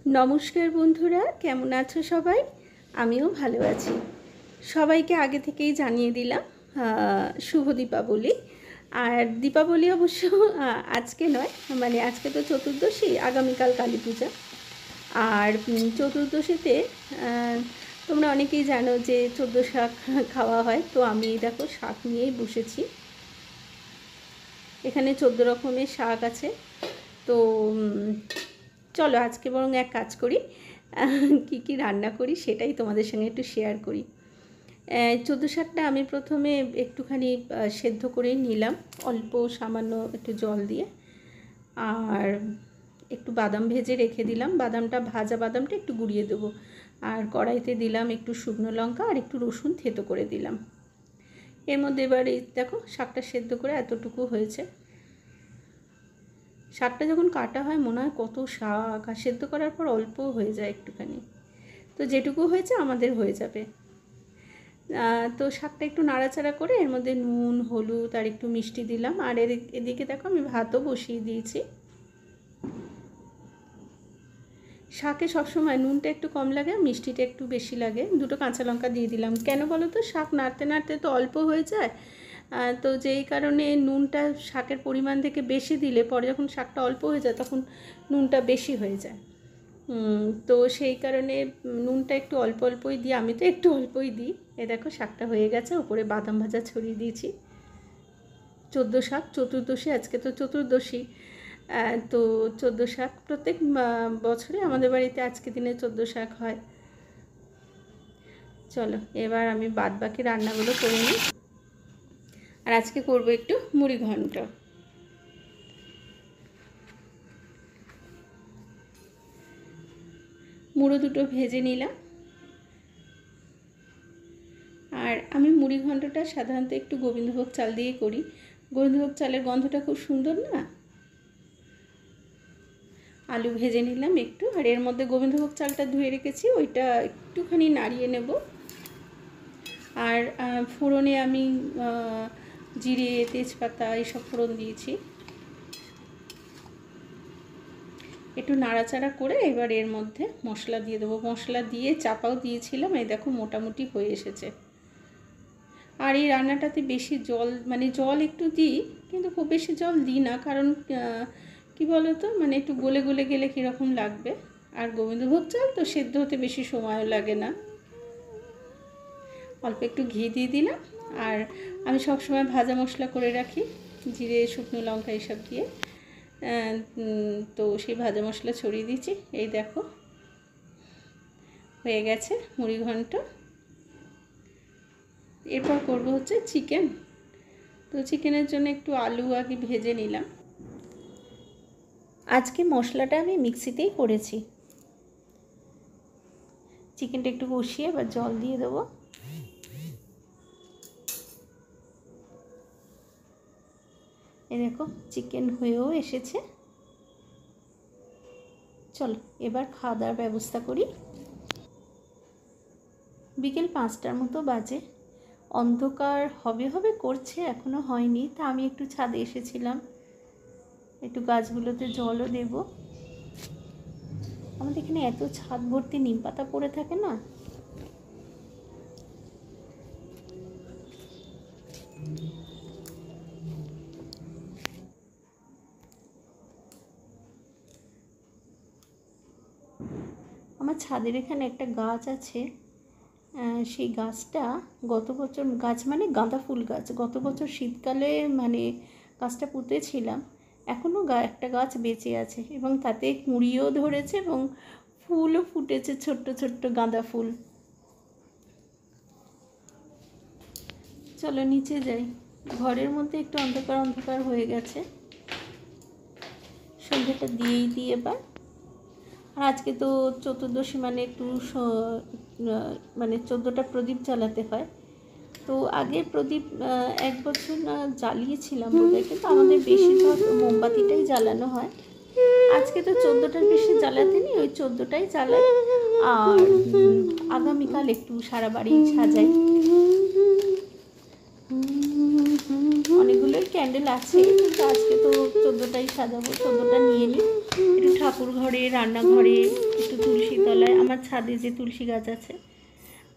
नमस्कार बंधुरा केमन आछो सबाई आमिओ भालो आछि। सबाइके आगे थेकेई जानिये दिलाम शुभ दीपावली। और दीपावली अवश्य आज के नय, माने आज के तो चतुर्दशी, आगामीकाल काली पूजा। और चतुर्दशीते तोमरा अनेकेई जानो जे 14 शाक खावा हय। तो आमी देखो शाक निয়েই बसेছি। एखाने 14 रकमेर शाक आछे। तो चलो आज के बरং एक काज करी की रान्ना करी सेटाई तोमादेर संगे एकटु शेयर करी। 14 शाकटा आमी प्रथमे एकटुखानी सेদ্ধ करे निलाम अल्प सामान्य एकटु जल दिए। और एकटु बादाम भेजे रेखे दिलाम। बादामटा भाजा बादामटा एकटु गुड़िए देबो। और कड़ाईते दिलाम एकटु शुकनो लंका और एकटु रसुन थेतो करे दिलाम। एर मধ্যে এবার এই দেখো শাকটা সেদ্ধ করে এতটুকু হয়েছে। শাকটা যখন কাটা হয় মনে হয় কত শাক, আর সেদ্ধ করার পর অল্প হয়ে যায় একটুখানি। তো যেটুকু হয়েছে আমাদের হয়ে যাবে। তো শাকটা একটু নাড়াচাড়া করে এর মধ্যে নুন হলুদ আর একটু মিষ্টি দিলাম। আর এদিকে দেখো আমি ভাতও বসিয়ে দিয়েছি। শাকে সবসময় নুনটা একটু কম লাগে, মিষ্টিটা একটু বেশি লাগে। দুটো কাঁচা লঙ্কা দিয়ে দিলাম। কেন বলো তো, শাক নাড়তে নাড়তে তো অল্প হয়ে যায়। তো যেই কারণে নুনটা শাকের পরিমাণ থেকে বেশি দিলে পরে যখন শাকটা অল্প হয়ে যায় তখন নুনটা বেশি হয়ে যায়। তো সেই কারণে নুনটা একটু অল্প অল্পই দিই। আমি তো একটু অল্পই দিই। এ দেখো শাকটা হয়ে গেছে, উপরে বাদাম ভাজা ছড়িয়ে দিয়েছি। 14 শাক, চতুর্দশী, আজকে তো চতুর্দশী। তো 14 শাক প্রত্যেক বছরে আমাদের বাড়িতে আজকে দিনে 14 শাক হয়। চলো এবার আমি বাদ বাকি রান্নাগুলো করে নিই। আর আজকে করব একটু মুড়ি ঘন্ট। মুড়ো দুটো ভেজে নিলাম। আর আমি মুড়ি ঘন্টটা সাধারণত একটু গোবিন্দভোগ চাল দিয়ে করি। গোবিন্দভোগ চালের গন্ধটা খুব সুন্দর না। আলু ভেজে নিলাম একটু। আর এর মধ্যে গোবিন্দভোগ চালটা ধুয়ে রেখেছি, ওইটা একটুখানি নাড়িয়ে নেব। আর ফোড়নে আমি জিরে তেজপাতা এইসব ফোড়ন দিয়েছি। একটু নাড়াচাড়া করে এবার এর মধ্যে মশলা দিয়ে দেবো। মশলা দিয়ে চাপাও দিয়েছিলাম, এই দেখো মোটামুটি হয়ে এসেছে। আর এই রান্নাটাতে বেশি জল, মানে জল একটু দিই কিন্তু খুব বেশি জল দিই না, কারণ কি বলো তো, মানে একটু গলে গলে গেলে কীরকম লাগবে। আর গোবিন্দভোগ চাল তো সেদ্ধ হতে বেশি সময়ও লাগে না। অল্প একটু ঘি দিয়ে দিলাম। আর আমি সবসময় ভাজা মশলা করে রাখি, জিরে শুকনো লঙ্কা এসব দিয়ে। তো সেই ভাজা মশলা ছড়িয়ে দিচ্ছি। এই দেখো হয়ে গেছে মুড়ি ঘন্ট। এরপর করব হচ্ছে চিকেন। তো চিকেনের জন্য একটু আলু আগে ভেজে নিলাম। আজকে মশলাটা আমি মিক্সিতেই করেছি। চিকেনটা একটু কষিয়ে এবার জল দিয়ে দেবো। এই দেখো চিকেন হয়েও এসেছে। চলো এবার খাওয়া দাওয়ার ব্যবস্থা করি। বিকেল 5টার মতো বাজে। অন্ধকার হবে হবে করছে, এখনো হয়নি। তা আমি একটু ছাদে এসেছিলাম, একটু গাছগুলোতে জলও দেব। আমাদের এখানে এত ছাদ ভর্তি নিম পাতা পড়ে থাকে না। আমার ছাদের এখানে একটা গাছ আছে। সেই গাছটা গত বছর, গাছ মানে গাঁদা ফুল গাছ, গত বছর শীতকালে মানে গাছটা পুঁতেছিলাম। এখনও একটা গাছ বেঁচে আছে এবং তাতে কুঁড়িও ধরেছে এবং ফুলও ফুটেছে, ছোট্ট ছোট্ট গাঁদা ফুল। চলো নিচে যাই। ঘরের মধ্যে একটু অন্ধকার অন্ধকার হয়ে গেছে। সন্ধ্যাটা দিয়েই দিই এবার। আর আজকে তো চতুর্দশী, মানে একটু মানে 14টা প্রদীপ জ্বালাতে হয়। তো আগে প্রদীপ 1 বছর জ্বালিয়েছিলাম বোধহয়, কিন্তু আমাদের বেশিরভাগ মোমবাতিটাই জ্বালানো হয়। আজকে তো 14টার বেশি জ্বালাতে নেই, ওই 14টাই জ্বালাই। আর আগামীকাল একটু সারা বাড়ি সাজাই। অনেকগুলোই ক্যান্ডেল আছে, কিন্তু আজকে তো 14টাই সাজাবো। 14টা নিয়ে নিই। একটু ঠাকুর ঘরে, রান্নাঘরে একটু তুলসী তলায়, আমার ছাদে যে তুলসী গাছ আছে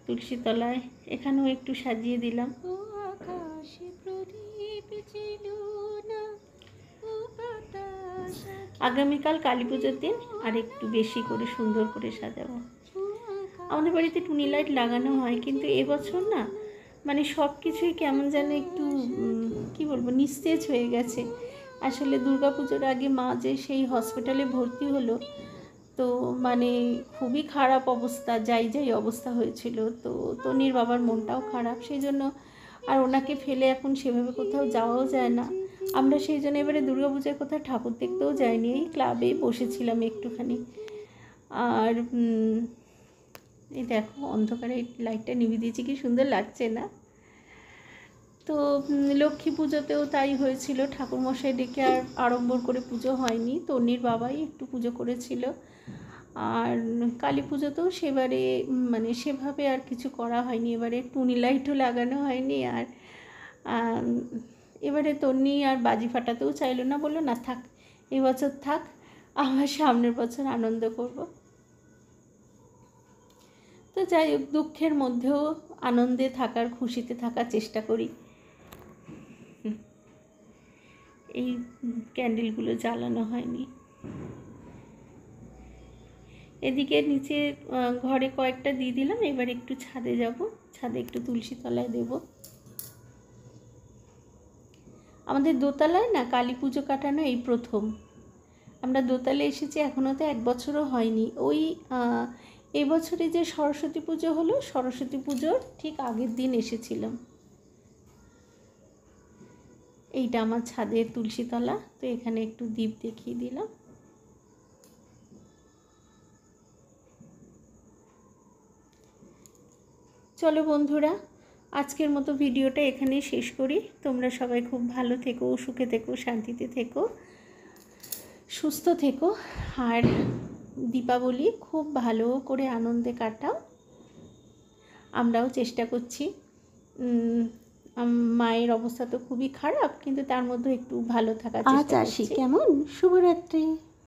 তুলসী তলায়, এখানেও একটু সাজিয়ে দিলাম। আগামীকাল কালী পুজোর দিন আর একটু বেশি করে সুন্দর করে সাজাবো। আমাদের বাড়িতে টুনি লাইট লাগানো হয়, কিন্তু এবছর না মানে সব কিছুই কেমন যেন একটু কি বলবো নিস্তেজ হয়ে গেছে। আসলে দুর্গাপুজোর আগে মা যে সেই হসপিটালে ভর্তি হলো, তো মানে খুবই খারাপ অবস্থা, যাই অবস্থা হয়েছিল। তো তনির বাবার মনটাও খারাপ, সেই জন্য আর ওনাকে ফেলে এখন সেভাবে কোথাও যাওয়াও যায় না। আমরা সেই জন্য এবারে দুর্গাপূজায় কোথাও ঠাকুর দেখতেও যাইনি, এই ক্লাবেই বসেছিলাম একটুখানি। আর এই দেখো অন্ধকারে লাইটটা নিভিয়ে দিয়েছি, কি সুন্দর লাগছে না? তো লক্ষ্মী পুজোতেও তাই হয়েছিল, ঠাকুরমশাই ডেকে আর আড়ম্বর করে পুজো হয়নি, তন্নির বাবাই একটু পুজো করেছিল। আর কালী পুজোতেও সেবারে মানে সেভাবে আর কিছু করা হয়নি, এবারে টুনি লাইটও লাগানো হয়নি। আর এবারে তন্নি আর বাজি ফাটাতেও চাইলো না, বললো না থাক, এবছর থাক, আবার সামনের বছর আনন্দ করব। তো যাই হোক, দুঃখের মধ্যেও আনন্দে থাকার, খুশিতে থাকার চেষ্টা করি। এই ক্যান্ডেলগুলো জ্বালানো হয়নি। এদিকে নিচে ঘরে কয়েকটা দিয়ে দিলাম, এবার একটু ছাদে যাব, ছাদে একটু তুলসী তলায় দেব। আমাদের দোতলায় না কালী পুজো কাটানো এই প্রথম। আমরা দোতলায় এসেছি, এখনও তো 1 বছরও হয়নি। ওই এবছরে যে সরস্বতী পুজো হলো, সরস্বতী পুজোর ঠিক আগের দিন এসেছিলাম। এইটা আমার ছাদের তুলসীতলা, তো এখানে একটু দীপ দেখিয়ে দিলাম। চলো বন্ধুরা, আজকের মতো ভিডিওটা এখানেই শেষ করি। তোমরা সবাই খুব ভালো থেকো, সুখে থেকো, শান্তিতে থেকো, সুস্থ থেকো, আর দীপাবলি খুব ভালো করে আনন্দে কাটাও। আমরাও চেষ্টা করছি। মায়ের অবস্থা তো খুবই খারাপ, কিন্তু তার মধ্যে একটু ভালো থাকার চেষ্টা করছি। কেমন? শুভরাত্রি।